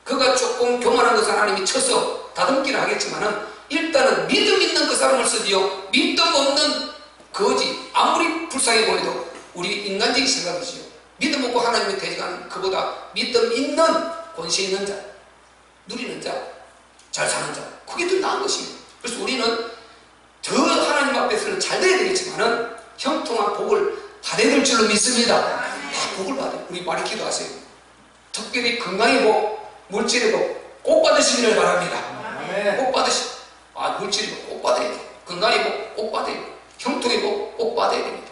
그가 조금 교만한 것은 하나님이 쳐서 다듬기를 하겠지만은 일단은 믿음 있는 그 사람을 쓰지요. 믿음 없는 거지, 아무리 불쌍해 보여도 우리 인간적인 생각이지요. 믿음 없고 하나님의 대적하는 그보다 믿음 있는, 권세 있는 자, 누리는 자, 잘 사는 자, 그게 더 나은 것입니다. 그래서 우리는 더 하나님 앞에서는 잘 돼야 되겠지만은 형통한 복을 받아야 될 줄로 믿습니다. 다 복을 받아요. 우리 많이 기도하세요. 특별히 건강의 복, 물질의 복 꼭 받으시기를 바랍니다. 꼭 받으시. 물질의 복 꼭 받아야 돼요. 건강의 복 꼭 받아야 돼요. 형통의 복 꼭 받아야 됩니다.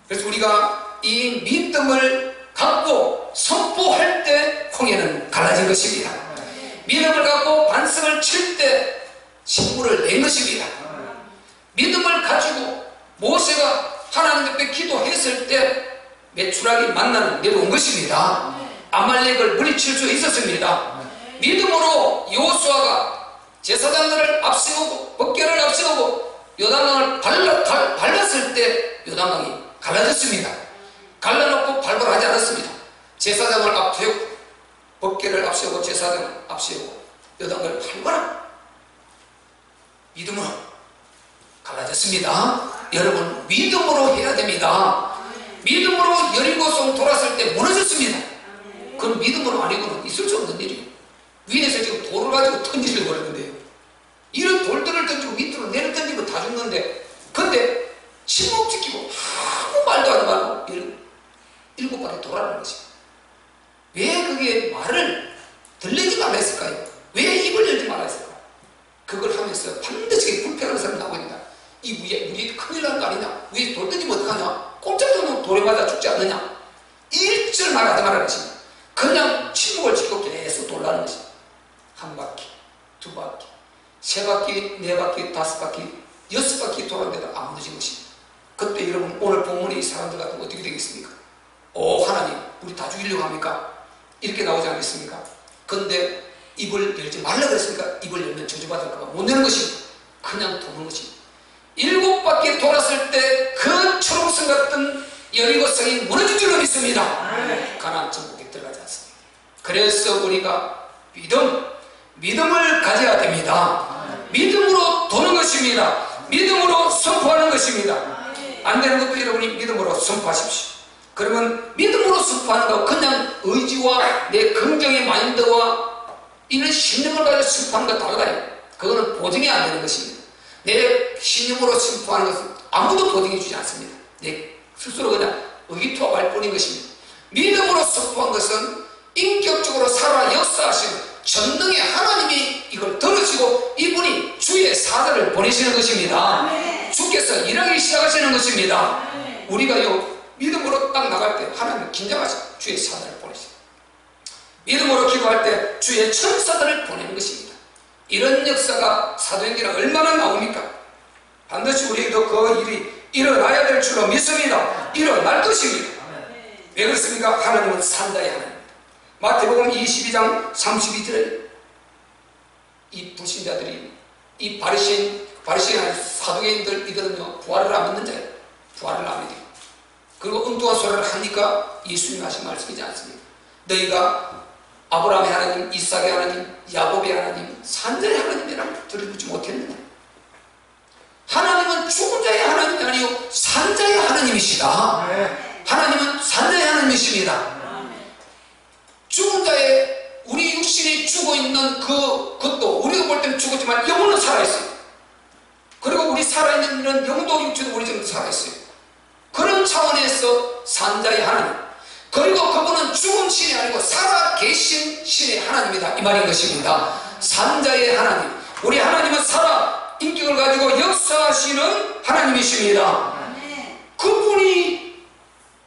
그래서 우리가 이 믿음을 갖고 선포할 때 홍해는 갈라진 것입니다. 믿음을 갖고 반석을 칠 때 식물을 낸 것입니다. 믿음을 가지고 모세가 하나님 앞에 기도했을 때 메추라기 만나는 데로 온 것입니다. 아말렉을 물리칠 수 있었습니다. 믿음으로 여호수아가 제사장들을 앞세우고 법궤를 앞세우고 요단강을 밟았을 때 요단강이 갈라졌습니다. 갈라놓고 발발하지 않았습니다. 제사장을 앞세우고 법궤를 앞세우고 제사장을 앞세우고 요단강을 밟아라. 믿음으로 갈라졌습니다. 여러분, 믿음으로 해야 됩니다. 믿음으로 여리고성 돌았을 때 무너졌습니다. 그건 믿음으로 아니고는 있을 수 없는 일이에요. 위에서 지금 돌을 가지고 던지려고 그러는데요. 이런 돌들을 던지고 밑으로 내려 던지면 다 죽는데, 근데 침묵 지키고 아무 말도 하지 말고 일곱 바퀴 돌아가는 것입니다. 왜 그게 말을 들리지 말라 했을까요? 왜 입을 열지 말라 했을까요? 그걸 하면서 반드시 불편한 사람이 나오고 있다. 이 위에 우리 큰일 나는 거 아니냐? 위에 돌 던지면 어떡하냐? 꼼짝 놓으면 돌에 맞아 죽지 않느냐? 일절 말하지 말라는 것입니다. 그냥 침묵을 지키고 계속 돌라는 것입니다. 한 바퀴, 두 바퀴, 세 바퀴, 네 바퀴, 다섯 바퀴, 여섯 바퀴 돌았는데도 안 무너진 것입니다. 그때 여러분, 오늘 본문의 사람들 같은 어떻게 되겠습니까? 하나님, 우리 다 죽이려고 합니까? 이렇게 나오지 않겠습니까? 근데 입을 열지 말라 그랬으니까 입을 열면 저주받을까봐 못 내는 것입니다. 그냥 도는 것입니다. 7바퀴 돌았을 때 그 초록성 같은 여리고성이 무너질 줄로 믿습니다. 가나안 천국에 들어가지 않습니다. 그래서 우리가 믿음을 가져야 됩니다. 믿음으로 도는 것입니다. 믿음으로 선포하는 것입니다. 안 되는 것도 여러분이 믿음으로 선포하십시오. 그러면 믿음으로 선포하는 거 그냥 의지와 내 긍정의 마인드와 이런 신념을 가지고 선포하는 거 달라요. 그거는 보증이 안 되는 것입니다. 내 신념으로 선포하는 것은 아무도 보증해 주지 않습니다. 내 스스로 그냥 의기투합할 뿐인 것입니다. 믿음으로 선포한 것은 인격적으로 살아 역사하시는 전능의 하나님이 이걸 들으시고 이분이 주의 사자를 보내시는 것입니다. 주께서 일하기 시작하시는 것입니다. 우리가요 믿음으로 딱 나갈 때 하나님 긴장하시고 주의 사자를 보내시고 믿음으로 기도할 때 주의 천사들을 보내는 것입니다. 이런 역사가 사도행전에 얼마나 나옵니까? 반드시 우리에게도 그 일이 일어나야 될 줄로 믿습니다. 일어날 것입니다. 왜 그렇습니까? 하나님은 산자의 하나님입니다. 마태복음 22장 32절에 이 불신자들이 이 바리새인 사두개인들 이들은요 부활을 안 믿는 자예요. 부활을 안 믿어요. 그리고 엉뚱한 소리를 하니까 예수님이 하신 말씀이지 않습니까? 너희가 아브라함의 하나님, 이삭의 하나님, 야곱의 하나님, 산자의 하나님이라고 들어보지 못했느냐? 하나님은 죽은 자의 하나님이 아니요 산자의 하나님이시다. 하나님은 산자의 하나님이십니다. 죽은 자의 우리 육신이 죽어있는 그것도 우리가 볼 때는 죽었지만 영혼은 살아있어요. 그리고 우리 살아있는 이런 영도 육체도 우리 지금 살아있어요. 그런 차원에서 산자의 하나님, 그리고 그분은 죽은 신이 아니고 살아계신 신의 하나님이다 이 말인 것입니다. 산자의 하나님, 우리 하나님은 살아 인격을 가지고 역사하시는 하나님이십니다. 그분이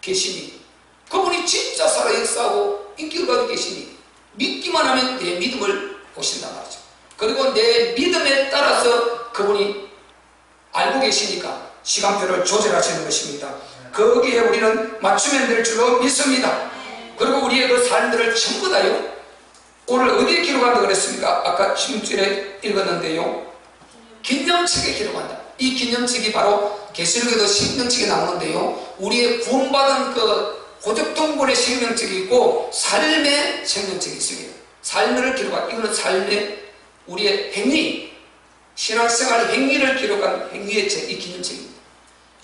계시니, 그분이 진짜 살아 역사하고 인격을 가지고 계시니 믿기만 하면 내 믿음을 보신단 말이죠. 그리고 내 믿음에 따라서 그분이 알고 계시니까 시간표를 조절하시는 것입니다. 거기에 우리는 맞추면 될 줄로 믿습니다. 그리고 우리의 그 삶들을 전부 다요 오늘 어디에 기록한다고 그랬습니까? 아까 16절에 읽었는데요 기념책에 기록한다. 이 기념책이 바로 계시록에도 생명책이 나오는데요 우리의 구원받은 그 고적동본의 생명책이 있고 삶의 생명책이 있습니다. 삶을 기록한, 이거는 삶의 우리의 행위, 신앙생활 행위를 기록한 행위의 책, 이 기념책입니다.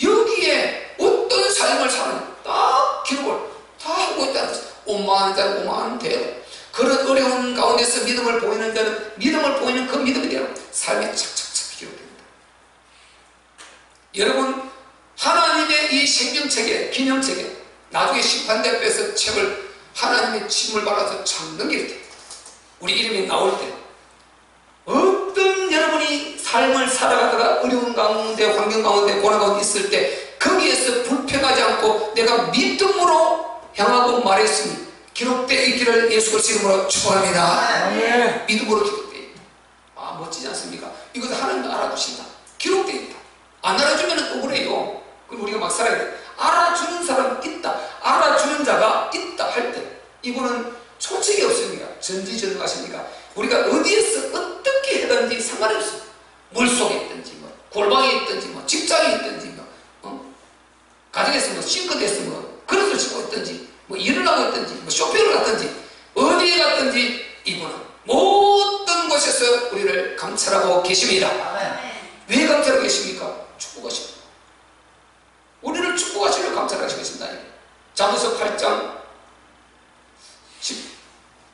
여기에 어떤 삶을 사는 딱 기록을 다 하고 있다는 것입니다. 오만한 자는 오만한 대로, 그런 어려운 가운데서 믿음을 보이는 자는 믿음을 보이는 그 믿음에 대한 삶이 착착착 기록됩니다. 여러분, 하나님의 이 생명책에, 기념책에 나중에 심판대 앞에서 책을 하나님의 침을 받아서 참 넘길 때, 우리 이름이 나올 때, 어떤 여러분이 삶을 살아가다가 어려운 가운데, 환경 가운데, 고난 가운데 있을 때 거기에서 불평하지 않고 내가 믿음으로 향하고 말했으니 기록되어 있기를 예수 그리스도 이름으로 축원합니다. 믿음으로 기록되어 있다. 아, 멋지지 않습니까? 이것도 하나님도 알아주신다. 기록되어 있다. 안 알아주면 억울해요. 그럼 우리가 막 살아야 돼. 알아주는 사람 있다, 알아주는 자가 있다 할 때 이거는 소책이 없습니다. 전지전능하십니까? 우리가 어디에서 어떻게 해든지 상관이 없습니다. 물속에 있든지 뭐 골방에 있든지 뭐 직장에 있든지 뭐 가정에서 뭐 싱크대에서 뭐 그릇을 치고 있든지 뭐 일을 하고 있든지 뭐 쇼핑을 갔든지 어디에 갔든지 이분은 모든 곳에서 우리를 감찰하고 계십니다. 왜 감찰하고 계십니까? 축복하십니다. 우리를 축복하시려 감찰하시겠습니다. 잠언서 8장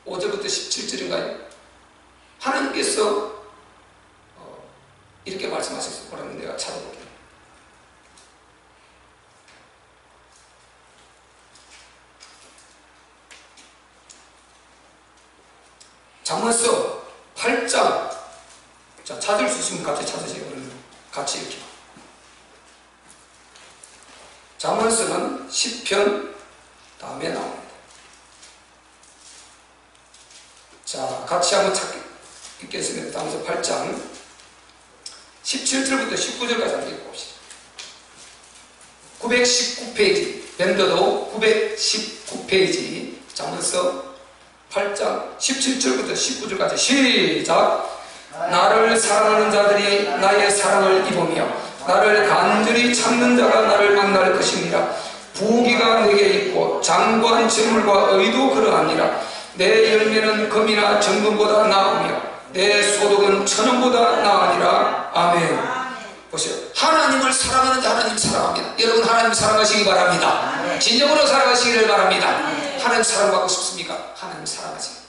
15절부터 17절인가요? 하나님께서 이렇게 말씀하셨어요. 뭐라는 내가 찾아볼게요. 잠언서 8장, 자, 찾을 수 있으면 같이 찾으세요. 그러면 같이 이렇게. 잠언서는 10편 다음에 나옵니다. 자, 같이 한번 읽겠습니다. 잠언서 8장 17절부터 19절까지 한번 읽어봅시다. 919페이지, 밴더도 919페이지, 잠언서 8장 17절부터 19절까지 시작! 나를 사랑하는 자들이 나의 사랑을 입으며 나를 간절히 찾는 자가 나를 만날 것이니라. 부귀가 내게 있고 장관 재물과 의도 그러하니라. 내 열매는 금이나 정금보다 나으며 내 소득은 천원보다 나으니라. 아멘. 보세요. 하나님을 사랑하는 자 하나님 사랑합니다. 여러분 하나님 사랑하시기 바랍니다. 진정으로 사랑하시기를 바랍니다. 하나님 사랑받고 싶습니까? 하나님 사랑하세요.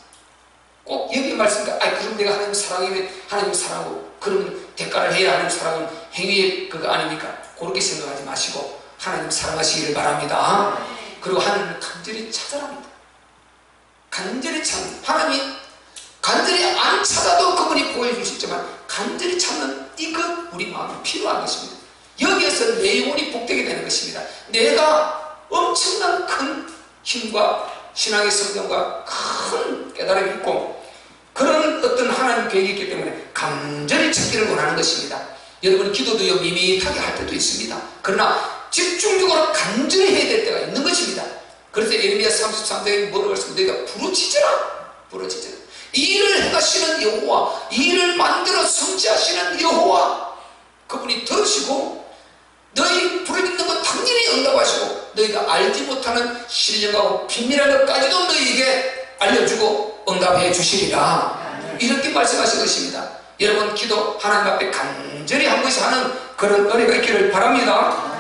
꼭 여기 말씀입니다. 그럼 내가 하나님 사랑하면 하나님 사랑하고 그러면 대가를 해야 하나님 사랑은 행위의 그거 아닙니까? 그렇게 생각하지 마시고 하나님 사랑하시기를 바랍니다. 그리고 하나님을 간절히 찾아랍니다. 간절히 찾는 하나님 간절히 안 찾아도 그분이 보여줄 수 있지만 간절히 찾는 이것 우리 마음이 필요한 것입니다. 여기에서 내 영혼이 복되게 되는 것입니다. 내가 엄청난 큰 힘과 신앙의 성장과 큰 깨달음이 있고 그런 어떤 하나님 계획이 있기 때문에 간절히 찾기를 원하는 것입니다. 여러분 기도도요 밋밋하게 할 때도 있습니다. 그러나 집중적으로 간절히 해야 될 때가 있는 것입니다. 그래서 예레미야 33장에 뭐라고 했습니까? 너희가 부르짖으라. 이 일을 행하시는 여호와, 이 일을 만들어 성취하시는 여호와, 그분이 들으시고 너희 부르짖는 것 당연히 응답하시고 너희가 알지 못하는 신령하고 비밀한 것까지도 너희에게 알려주고 응답해 주시리라. 이렇게 말씀하신 것입니다. 여러분 기도 하나님 앞에 간절히 한 것이 하는 그런 은혜가 있기를 바랍니다.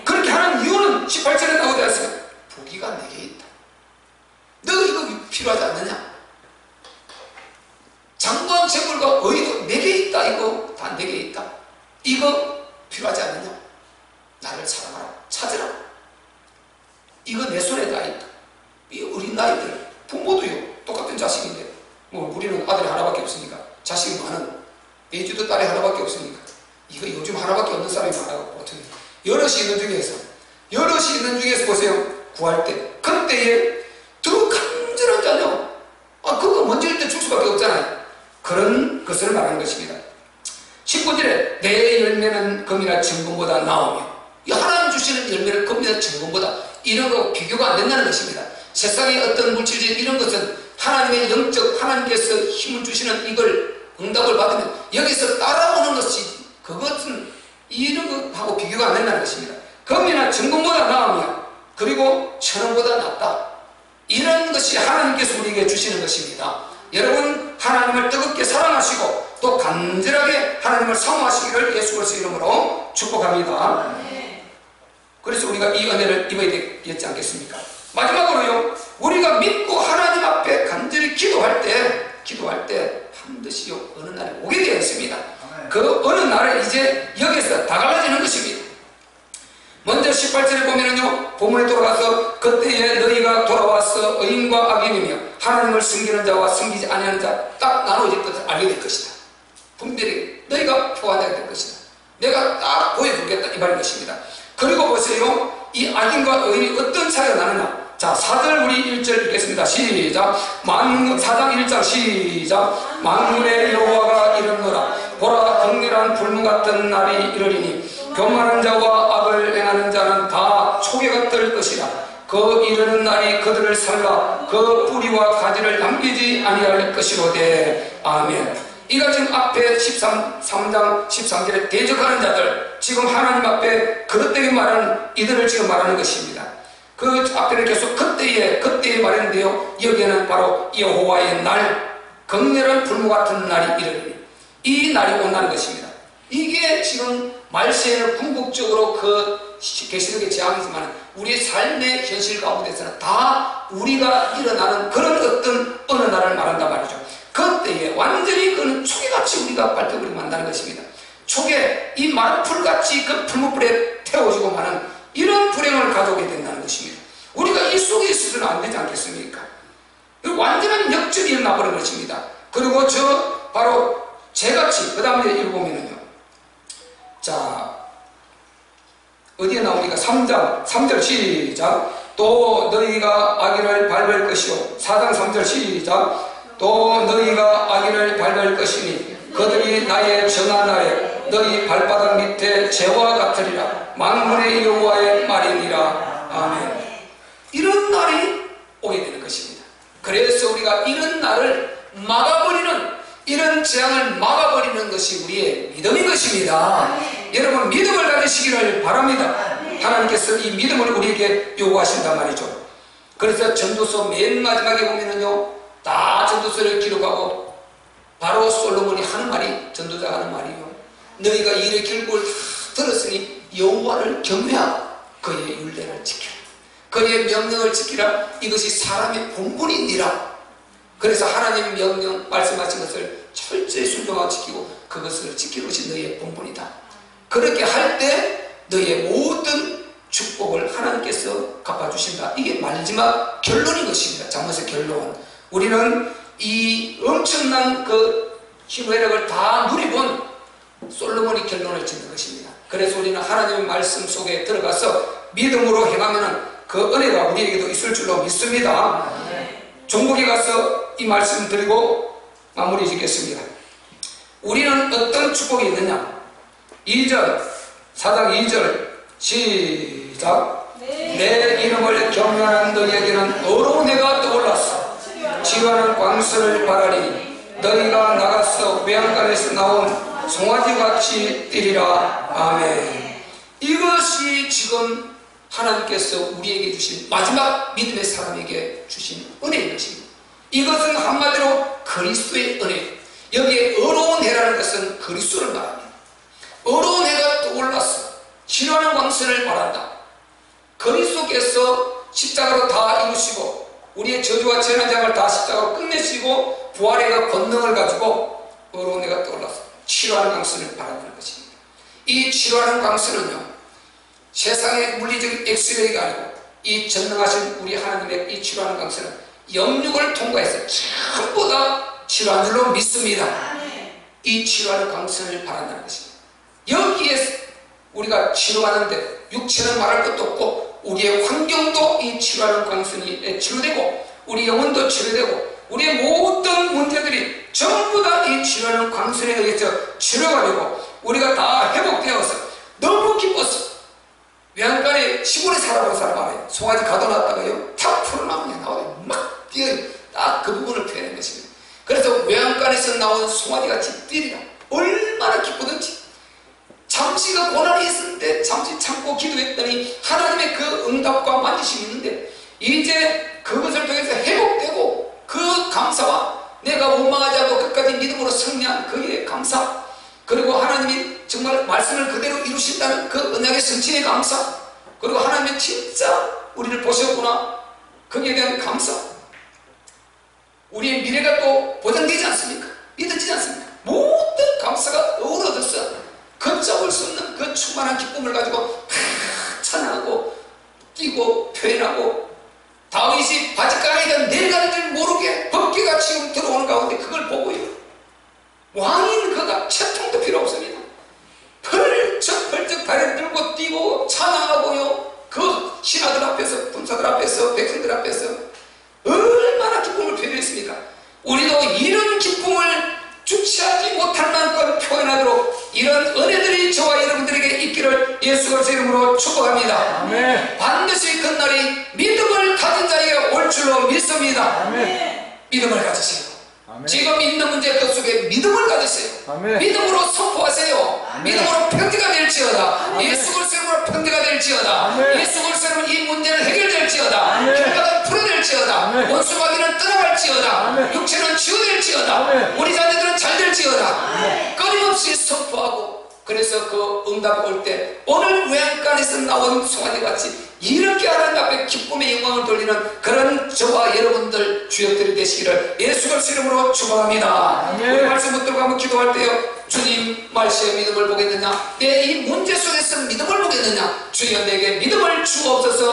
그렇게 하는 이유는 18절에 나오지 않습니까? 부귀가 내게 있다. 너 이거 필요하지 않느냐? 장관 재물과 의도 내게 있다. 이거 다 내게 있다. 이거 필요하지 않느냐? 나를 사랑하라. 찾으라. 이거 내 손에 다 있다. 이 어린 나이들 부모도요 똑같은 자식인데 뭐 우리는 아들이 하나밖에 없으니까 자식이 많은 내주도 딸이 하나밖에 없으니까 이거 요즘 하나밖에 없는 사람이 많아요. 여럿이 있는 중에서 보세요. 구할 때 그때에 더 간절한 자녀 그거 먼저 일 때 줄 수밖에 없잖아요. 그런 것을 말하는 것입니다. 19절에 내 열매는 금이나 정금보다 나오며 이 하나님 주시는 열매는 금이나 정금보다 이런 거 비교가 안 된다는 것입니다. 세상의 어떤 물질적인 이런 것은 하나님의 영적 하나님께서 힘을 주시는 이걸 응답을 받으면 여기서 따라오는 것이 그것은 이런 것하고 비교가 안 된다는 것입니다. 금이나 정금보다 나으며 그리고 천원보다 낫다. 이런 것이 하나님께서 우리에게 주시는 것입니다. 여러분 하나님을 뜨겁게 사랑하시고 또 간절하게 하나님을 사모하시기를 예수 그리스도의 이름으로 축복합니다. 그래서 우리가 이 은혜를 입어야 되겠지 않겠습니까? 마지막으로요 우리가 믿고 하나님 앞에 간절히 기도할 때 반드시요 어느 날이 오게 되어 있습니다. 그 어느 날에 이제 여기서 다 갈라지는 것입니다. 먼저 18절에 보면은요 본문에 돌아가서 그때에 너희가 돌아와서 의인과 악인이며 하나님을 섬기는 자와 섬기지 아니하는 자 딱 나눠질 것을 알게 될 것이다. 분별히 너희가 표현해야 될 것이다. 내가 딱 보여주겠다 이 말인 것입니다. 그리고 보세요 이 악인과 의인이 어떤 차이가 나느냐. 자 4절 우리 1절 읽겠습니다. 시작. 4장 1장 시작. 만군의 여호와가 이르노라 보라 극렬한 불문 같은 날이 이르리니 교만한 자와 악을 행하는 자는 다 초계가 뜰 것이라. 그 이르는 날이 그들을 살라 그 뿌리와 가지를 남기지 아니할 것이로되. 아멘. 이가 지금 앞에 3장 13절에 대적하는 자들 지금 하나님 앞에 그릇되게 말하는 이들을 지금 말하는 것입니다. 그 앞에는 계속 그때에 말했는데요 여기에는 바로 여호와의 날 극렬한 불문 같은 날이 이르리니 이 날이 온다는 것입니다. 이게 지금 말세에는 궁극적으로 그 계시록의 재앙이지만 우리의 삶의 현실 가운데서는 다 우리가 일어나는 그런 어떤 어느 날을 말한단 말이죠. 그때에 완전히 그는 초계같이 우리가 발톱을 만다는 것입니다. 초계 이 마른 풀같이 그 풀무불에 태워지고 마는 이런 불행을 가져오게 된다는 것입니다. 우리가 이 속에 있어서는 안 되지 않겠습니까? 완전한 역전이 일어나버린 것입니다. 그리고 저 바로 재같이 그 다음에 읽어보면은요 자 어디에 나오니까 3절 시작. 또 너희가 악인을 밟을 것이요 4장 3절 시작. 또 너희가 악인을 밟을 것이니 그들이 나의 정한 날에 너희 발바닥 밑에 재와 같으리라. 만군의 여호와의 말이니라. 아멘. 이런 날이 오게 되는 것입니다. 그래서 우리가 이런 날을 막아버리는 이런 재앙을 막아버리는 것이 우리의 믿음인 것입니다. 여러분 믿음을 가지시기를 바랍니다. 하나님께서 이 믿음을 우리에게 요구하신단 말이죠. 그래서 전도서 맨 마지막에 보면은요, 다 전도서를 기록하고 바로 솔로몬이 하는 말이, 전도자가 하는 말이요, 너희가 일의 결국을 다 들었으니 여호와를 경외하고 그의 율례를 지키라, 그의 명령을 지키라. 이것이 사람의 본분이니라. 그래서 하나님의 명령 말씀하신 것을 철저히 순종하고 지키고 그것을 지키는 것이 너희의 본분이다. 그렇게 할 때 너희의 모든 축복을 하나님께서 갚아주신다. 이게 마지막 결론인 것입니다. 잠언의 결론. 우리는 이 엄청난 그 희노애락을 다 누리본 솔로몬이 결론을 짓는 것입니다. 그래서 우리는 하나님의 말씀 속에 들어가서 믿음으로 행하면 그 은혜가 우리에게도 있을 줄로 믿습니다. 종국에 가서 이 말씀 드리고 마무리 짓겠습니다. 우리는 어떤 축복이 있느냐? 2절, 4장 2절 시작. 내 이름을 경외하는 너희에게는 어려운 해가 떠올랐어. 치료하는 광수를 바라리. 너희가 나가서 외양간에서 나온 송아지같이 뛰리라. 아멘. 이것이 지금 하나님께서 우리에게 주신 마지막 믿음의 사람에게 주신 은혜인 것입니다. 이것은 한마디로 그리스도의 은혜. 여기에 어려운 해라는 것은 그리스도를 말합니다. 어려운 해가 떠올랐어. 치료하는 광선을 바란다. 그리스도께서 십자가로 다 이루시고 우리의 저주와 재난장을 다 십자가로 끝내시고 부활의 그 권능을 가지고 어려운 해가 떠올랐어. 치료하는 광선을 바란다는 것입니다. 이 치료하는 광선은요, 세상의 물리적인 엑스레이가 아니고 이 전능하신 우리 하나님의 이 치료하는 광선은 영육을 통과해서 전부 다 치료하는 줄로 믿습니다. 이 치료하는 광선을 바란다는 것입니다. 여기에 우리가 치료하는데 육체는 말할 것도 없고 우리의 환경도 이 치료하는 광선이 치료되고 우리 영혼도 치료되고 우리의 모든 문제들이 전부 다 이 치료하는 광선에 의해서 치료가 되고 우리가 다 회복되어서 너무 기뻤어. 외양간에 시골에 살아본 사람 알아요. 송아지 가둬놨다가요 탁 풀어나오냐 나와요. 막 뛰어요. 딱 그 부분을 표현한 것입니다. 그래서 외양간에서 나온 송아지같이 뛰리라. 얼마나 기쁘든지. 잠시 그 고난이 있었는데 잠시 참고 기도했더니 하나님의 그 응답과 만지심이 있는데 이제 그것을 통해서 회복되고 그 감사와 내가 원망하지 않고 끝까지 믿음으로 승리한 그의 감사, 그리고 하나님이 정말 말씀을 그대로 이루신다는 그 언약의 성취의 감사, 그리고 하나님이 진짜 우리를 보셨구나 거기에 대한 감사, 우리의 미래가 또 보장되지 않습니까? 믿어지지 않습니까? 모든 감사가 어우러져서 걷잡을 수 없는 그 충만한 기쁨을 가지고 찬양하고 뛰고 표현하고 다윗이 바짓가랑이가 내려가는 줄 모르게 번개가 지금 들어오는 가운데 그걸 보고요 왕인 그가 채통도 필요 없습니다. 펄쩍펄쩍 다리를 들고 뛰고 찬양하고요 그 신하들 앞에서 군사들 앞에서 백성들 앞에서 얼마나 기쁨을 표현했습니까? 우리도 이런 기쁨을 주체하지 못할 만큼 표현하도록 이런 은혜들이 저와 여러분들에게 있기를 예수 그리스도의 이름으로 축복합니다. 아멘. 반드시 그날이 믿음을 가진 자에게 올 줄로 믿습니다. 아멘. 믿음을 가지세요. 아멘. 지금 있는 문제 그 속에 믿음을 가지세요. 아멘. 믿음으로 선포하세요. 아멘. 믿음으로 평지가 될지어다. 아멘. 예수 그리스도의 이름으로 평지가 될지어다. 아멘. 예수 그리스도의 이름으로 이 문제는 해결될지어다. 결과는 풀어낼지어다. 원수마귀는 떠나갈지어다. 아멘. 육체는 치유될지어다. 아멘. 우리 자녀들은 잘 될지어다. 아멘. 끊임없이 선포하고 그래서 그 응답이 올 때 오늘 외양간에서 나온 송아지같이 이렇게 하나님 앞에 기쁨의 영광을 돌리는 그런 저와 여러분들 주역들이 되시기를 예수 그리스도 이름으로 축원합니다. 우리 말씀 붙들고 한번 기도할 때요 주님 말씀의 믿음을 보겠느냐, 내 이 문제 속에서 믿음을 보겠느냐, 주여 내게 믿음을 주옵소서.